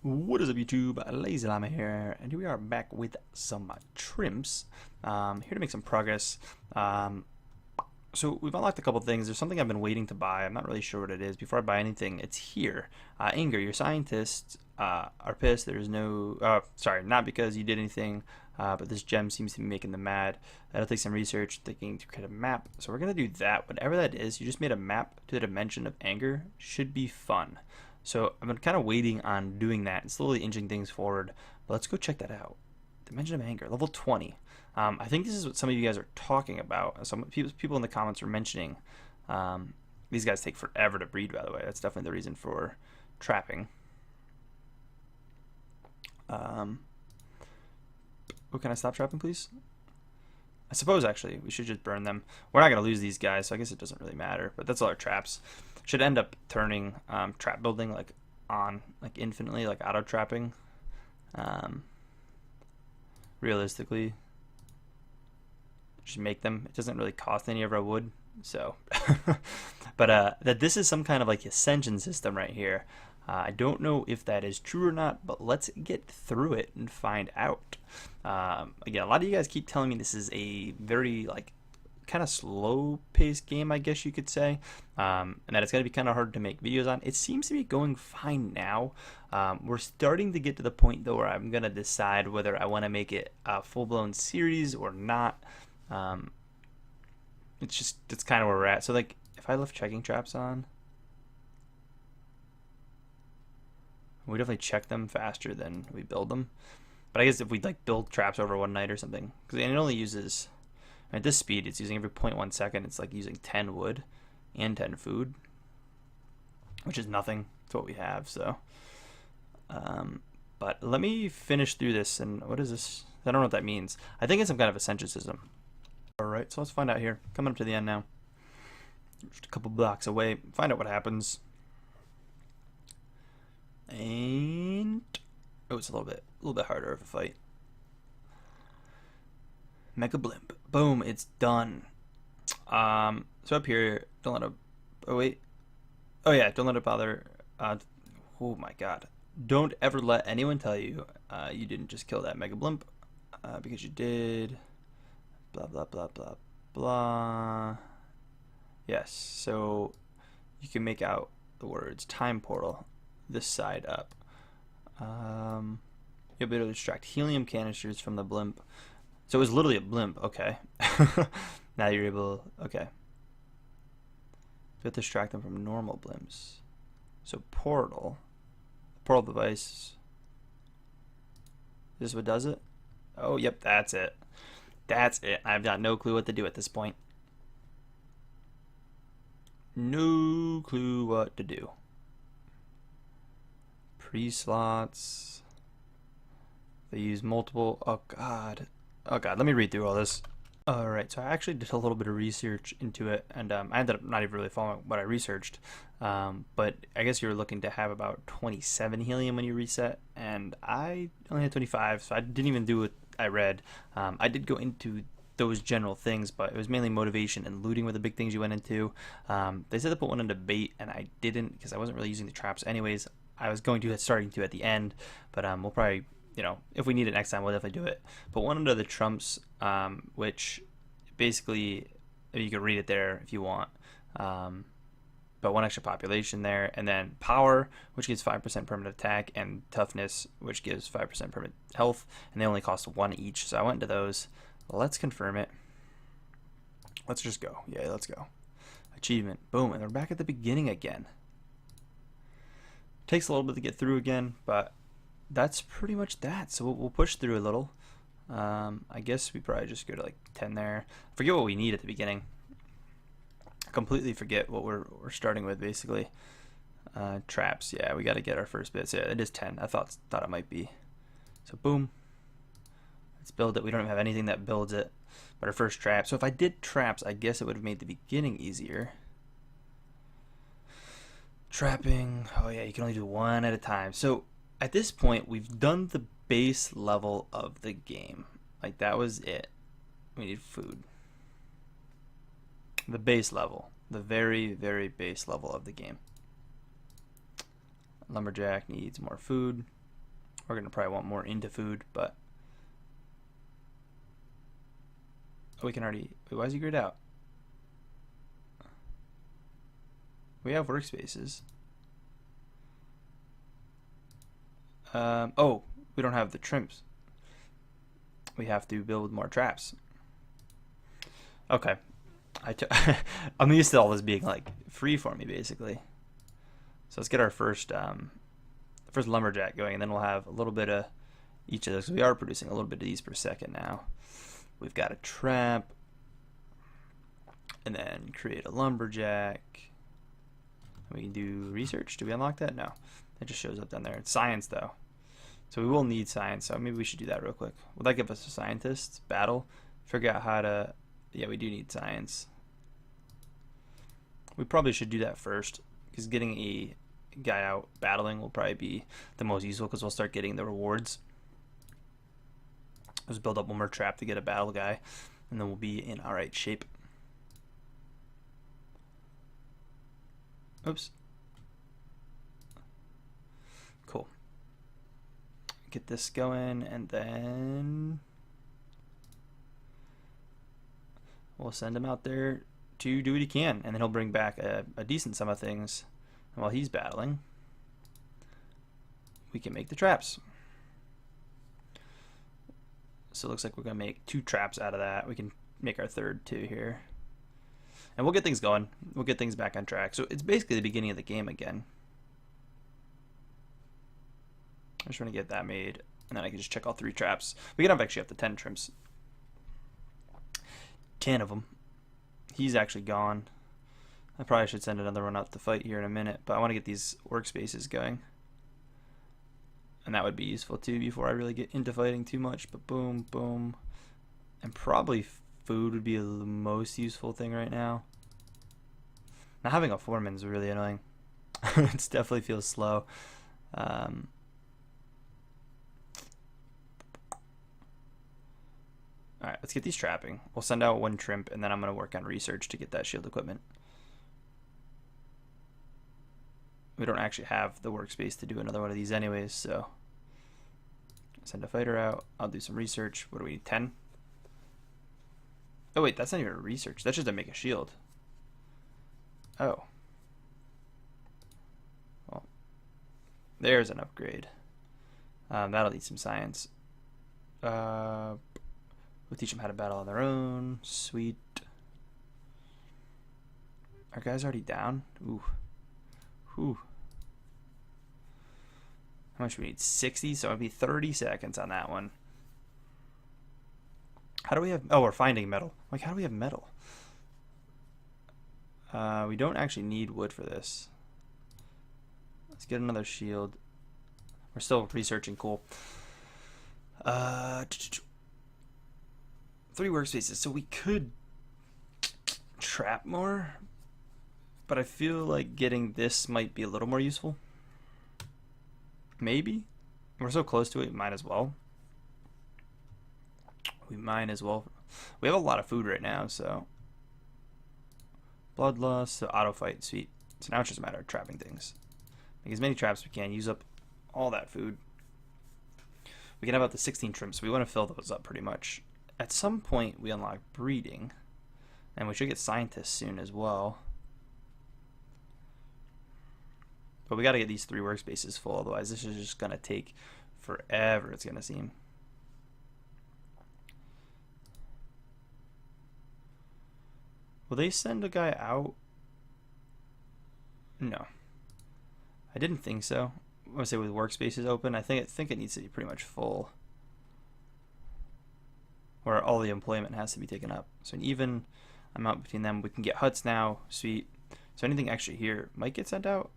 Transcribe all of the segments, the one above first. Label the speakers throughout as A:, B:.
A: What is up, YouTube? LazeeLlama here, and here we are back with some Trimps. Here to make some progress. So we've unlocked a couple things. There's something I've been waiting to buy. I'm not really sure what it is. Before I buy anything, it's here. Anger. Your scientists are pissed. There's no... sorry, not because you did anything, but this gem seems to be making them mad. That'll take some research, thinking to create a map. So we're going to do that. Whatever that is, you just made a map to the dimension of anger. Should be fun. So I've been kind of waiting on doing that and slowly inching things forward. But let's go check that out. Dimension of Anger, level 20. I think this is what some of you guys are talking about. Some people in the comments are mentioning. These guys take forever to breed, by the way. That's definitely the reason for trapping. Oh, can I stop trapping, please? I suppose, actually, we should just burn them. We're not going to lose these guys, so I guess it doesn't really matter. But that's all our traps. Should end up turning trap building on infinitely, like auto trapping. Realistically, just make them. It doesn't really cost any of our wood, so. But that this is some kind of like ascension system right here. I don't know if that is true or not, but let's get through it and find out. Again, a lot of you guys keep telling me this is a very kind of slow paced game, I guess you could say, and that it's going to be kind of hard to make videos on. It seems to be going fine now. We're starting to get to the point though where I'm going to decide whether I want to make it a full-blown series or not. It's kind of where we're at. So like if I left checking traps on, we definitely check them faster than we build them. But I guess if we build traps over one night or something, because it only uses, at this speed, it's using every 0.1 second. It's like using 10 wood and 10 food, which is nothing to what we have. So, but let me finish through this. And what is this? I don't know what that means. I think it's some kind of ascension system. All right, so let's find out here. Coming up to the end now. Just a couple blocks away. Find out what happens. And oh, it's a little bit harder of a fight. Mega Blimp. Boom, it's done. So up here, don't let it, oh wait. Oh yeah, don't let it bother. Oh my god. Don't ever let anyone tell you you didn't just kill that Mega Blimp, because you did. Blah, blah, blah, blah, blah. Yes, so you can make out the words time portal this side up. You'll be able to extract helium canisters from the blimp. So it was literally a blimp, okay. Now you're able, okay. You have to extract them from normal blimps. So portal device. Is this what does it? Oh, yep, that's it. That's it. I've got no clue what to do at this point. No clue what to do. Pre-slots. They use multiple, oh god, let me read through all this. Alright, so I actually did a little bit of research into it, and I ended up not even really following what I researched, but I guess you were looking to have about 27 helium when you reset, and I only had 25, so I didn't even do what I read. I did go into those general things, but it was mainly motivation and looting were the big things you went into. They said to put one into bait, and I didn't, because I wasn't really using the traps anyways. I was going to, starting to at the end, but we'll probably, if we need it next time, we'll definitely do it. But one under the Trimps, which basically, you can read it there if you want, but one extra population there, and then power, which gives 5% permanent attack, and toughness, which gives 5% permanent health, and they only cost 1 each, so I went into those. Let's confirm it. Let's just go. Yeah, let's go. Achievement. Boom, and we're back at the beginning again. Takes a little bit to get through again, but that's pretty much that. So we'll push through a little. I guess we probably just go to 10 there. Forget what we need at the beginning. Completely forget what we're starting with, basically. Traps. Yeah, we got to get our first bits. Yeah, it is 10. I thought it might be. So boom. Let's build it. We don't even have anything that builds it, but our first trap. So if I did traps, I guess it would have made the beginning easier. Trapping, oh yeah, you can only do one at a time. So at this point, we've done the base level of the game. That was it. We need food. The base level, the very, very base level of the game. Lumberjack needs more food. We're going to probably want more into food, but we can already... Wait, why is he grayed out? We have workspaces. Oh, we don't have the trimps. We have to build more traps. Okay. I'm used to all this being like free for me, basically. So let's get our first lumberjack going, and then we'll have a little bit of each of those. We are producing a little bit of these per second now. We've got a trap, and then create a lumberjack. We can do research. Do we unlock that? No. It just shows up down there. It's science, though. So we will need science, so maybe we should do that real quick. Will that give us a scientist? Battle? Figure out how to... Yeah, we do need science. We probably should do that first, because getting a guy out battling will probably be the most useful, because we'll start getting the rewards. Let's build up one more trap to get a battle guy, and then we'll be in alright shape. Oops. Cool. Get this going, and then we'll send him out there to do what he can, and then he'll bring back a decent sum of things. And while he's battling, we can make the traps. So it looks like we're going to make 2 traps out of that. We can make our third too here. And we'll get things going. We'll get things back on track. So it's basically the beginning of the game again. I just want to get that made, and then I can just check all 3 traps. We can have actually up to 10 trimps. 10 of them. He's actually gone. I probably should send another one out to fight here in a minute, but I want to get these workspaces going. And that would be useful too before I really get into fighting too much. But boom, boom. And probably food would be the most useful thing right now. Now having a foreman is really annoying. It definitely feels slow. Alright, let's get these trapping. We'll send out 1 trimp, and then I'm going to work on research to get that shield equipment. We don't actually have the workspace to do another one of these anyways, so send a fighter out. I'll do some research. What do we need? 10? Oh wait, that's not even a research. That's just to make a shield. Oh. Well, there's an upgrade. That'll need some science. We'll teach them how to battle on their own. Sweet. Our guy's already down? Ooh. Whew. How much do we need? 60, so it'll be 30 seconds on that one. How do we have... Oh, we're finding metal. Like, how do we have metal? We don't actually need wood for this. Let's get another shield. We're still researching. Cool. 3 workspaces. So we could trap more, but I feel like getting this might be a little more useful. Maybe. We're so close to it, we might as well. We might as well. We have a lot of food right now, so... Bloodlust, so auto fight, sweet. So now it's just a matter of trapping things. Make as many traps as we can, use up all that food. We can have up to 16 trimps, so we want to fill those up pretty much. At some point, we unlock breeding. And we should get scientists soon as well. But we got to get these 3 workspaces full, otherwise this is just going to take forever, it's going to seem. Will they send a guy out? No. I didn't think so. I want to say with workspaces open, I think it needs to be pretty much full. Where all the employment has to be taken up. So an even amount between them. We can get huts now. Sweet. So anything actually here might get sent out.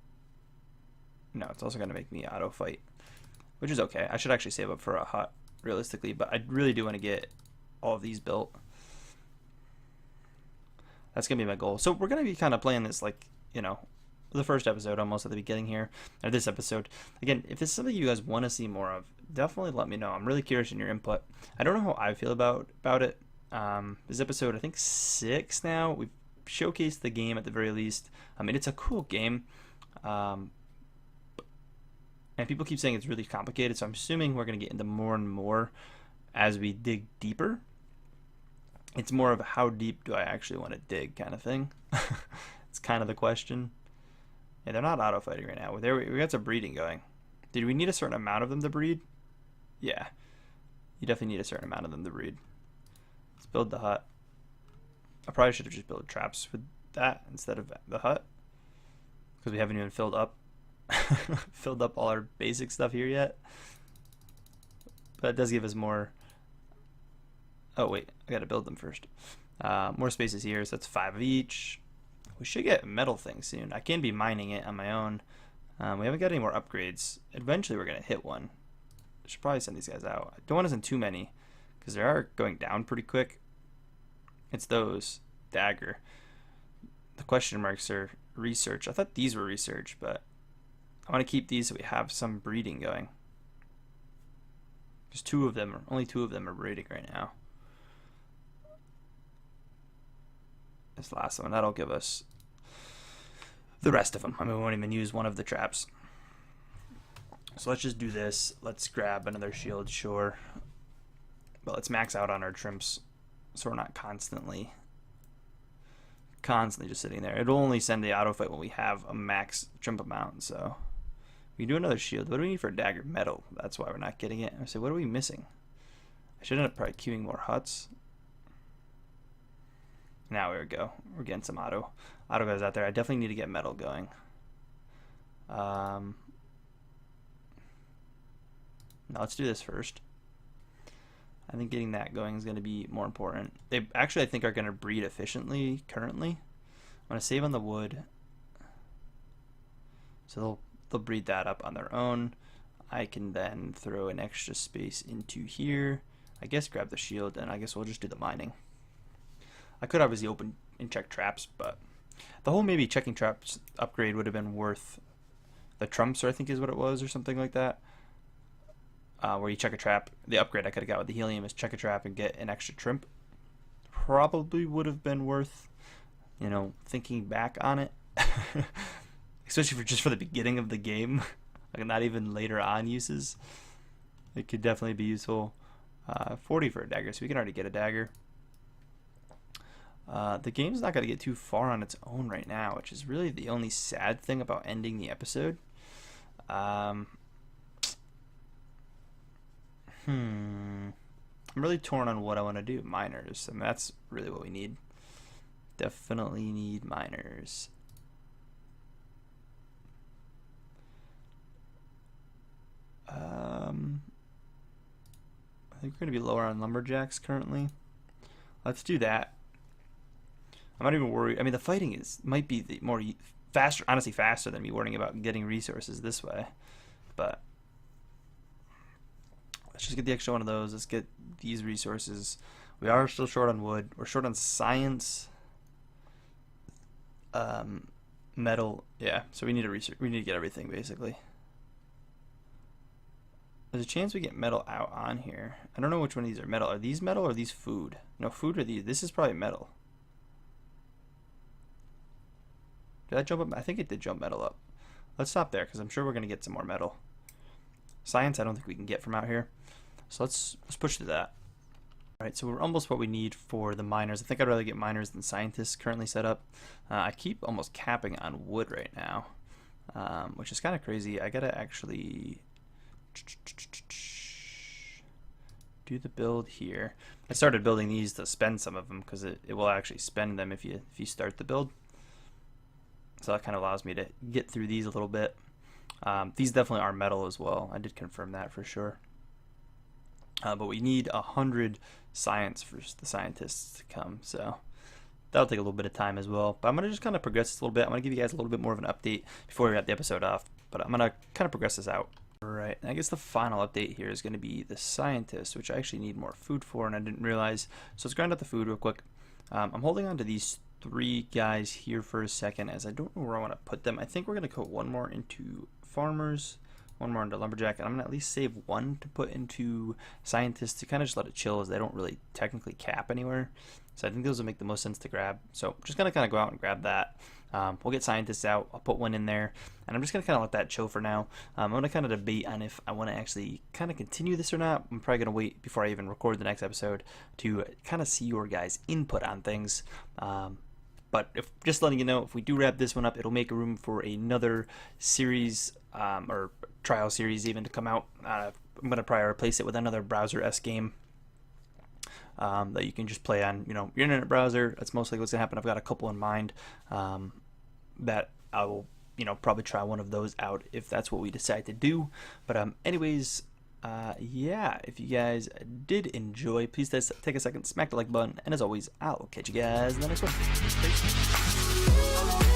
A: No, it's also going to make me auto fight, which is okay. I should actually save up for a hut, realistically, but I really do want to get all of these built. That's going to be my goal. So we're going to be kind of playing this like, you know, the first episode almost at the beginning here, or this episode. Again, if this is something you guys want to see more of, definitely let me know. I'm really curious in your input. I don't know how I feel about it. This episode, I think 6 now. We've showcased the game at the very least. I mean, it's a cool game. And people keep saying it's really complicated, so I'm assuming we're going to get into more and more as we dig deeper. It's more of how deep do I actually want to dig kind of thing. It's kind of the question. Yeah, they're not auto fighting right now. We got some breeding going. Did we need a certain amount of them to breed? Yeah, you definitely need a certain amount of them to breed. Let's build the hut. I probably should have just built traps with that instead of the hut, because we haven't even filled up all our basic stuff here yet. But it does give us more. Oh wait, I gotta build them first. More spaces here, so that's 5 of each. We should get metal things soon. I can be mining it on my own. We haven't got any more upgrades. Eventually we're gonna hit one. I should probably send these guys out. I don't want to send too many, because they are going down pretty quick. It's those. Dagger. The question marks are research. I thought these were research, but I want to keep these so we have some breeding going. Just only two of them are breeding right now. This last one, that'll give us the rest of them. I mean, we won't even use one of the traps. So let's just do this. Let's grab another shield, sure. But let's max out on our Trimps so we're not constantly just sitting there. It'll only send the auto fight when we have a max Trimp amount. So we can do another shield. What do we need for a dagger? Metal. That's why we're not getting it. I say, what are we missing? I should end up probably queuing more huts. Now we go. We're getting some auto guys out there. I definitely need to get metal going. Now let's do this first. I think getting that going is going to be more important. They actually, I think, are going to breed efficiently currently. I'm going to save on the wood. So they'll breed that up on their own. I can then throw an extra space into here. I guess grab the shield, and I guess we'll just do the mining. I could obviously open and check traps, but the whole maybe checking traps upgrade would have been worth the Trimps, I think is what it was, or something like that. Where you check a trap. The upgrade I could have got with the helium is check a trap and get an extra Trimp. Probably would have been worth, you know, thinking back on it. Especially just for the beginning of the game. Like not even later on uses. It could definitely be useful. 40 for a dagger, so we can already get a dagger. The game's not going to get too far on its own right now, which is really the only sad thing about ending the episode. I'm really torn on what I want to do. Miners, and that's really what we need. Definitely need miners. I think we're going to be lower on lumberjacks currently. Let's do that. I'm not even worried. I mean, the fighting might be the more faster, honestly faster than me worrying about getting resources this way. But let's just get the extra one of those. Let's get these resources. We are still short on wood. We're short on science. Metal. Yeah, so we need to research. We need to get everything basically. There's a chance we get metal out on here. I don't know which one of these are metal. Are these metal or are these food? No, food or these. This is probably metal. Did I jump up? I think it did jump metal up. Let's stop there because I'm sure we're going to get some more metal. Science, I don't think we can get from out here. So let's push to that. All right, so we're almost what we need for the miners. I think I'd rather get miners than scientists currently set up. I keep almost capping on wood right now, which is kind of crazy. I got to actually do the build here. I started building these to spend some of them because it will actually spend them if you start the build. So that kind of allows me to get through these a little bit. These definitely are metal as well. I did confirm that for sure. But we need 100 science for the scientists to come. So that'll take a little bit of time as well. But I'm going to just kind of progress this a little bit. I'm going to give you guys a little bit more of an update before we wrap the episode off. But I'm going to kind of progress this out. All right. And I guess the final update here is going to be the scientists, which I actually need more food for, and I didn't realize. So let's grind out the food real quick. I'm holding on to these 3 guys here for a second as I don't know where I want to put them. I think we're going to put one more into farmers, one more into lumberjack, and I'm going to at least save one to put into scientists to kind of just let it chill as they don't really technically cap anywhere. So I think those will make the most sense to grab. So I'm just going to kind of go out and grab that. We'll get scientists out. I'll put one in there, and I'm just gonna kind of let that chill for now. I'm gonna kind of debate on if I want to actually kind of continue this or not. I'm probably gonna wait before I even record the next episode to kind of see your guys' input on things. But if just letting you know, if we do wrap this one up, it'll make room for another series or trial series even to come out. I'm gonna probably replace it with another browser-esque game that you can just play on, your internet browser. That's mostly what's gonna happen. I've got a couple in mind that I will, probably try one of those out if that's what we decide to do. But anyways, yeah, if you guys did enjoy, please take a second, smack the like button, and as always, I'll catch you guys in the next one. Peace.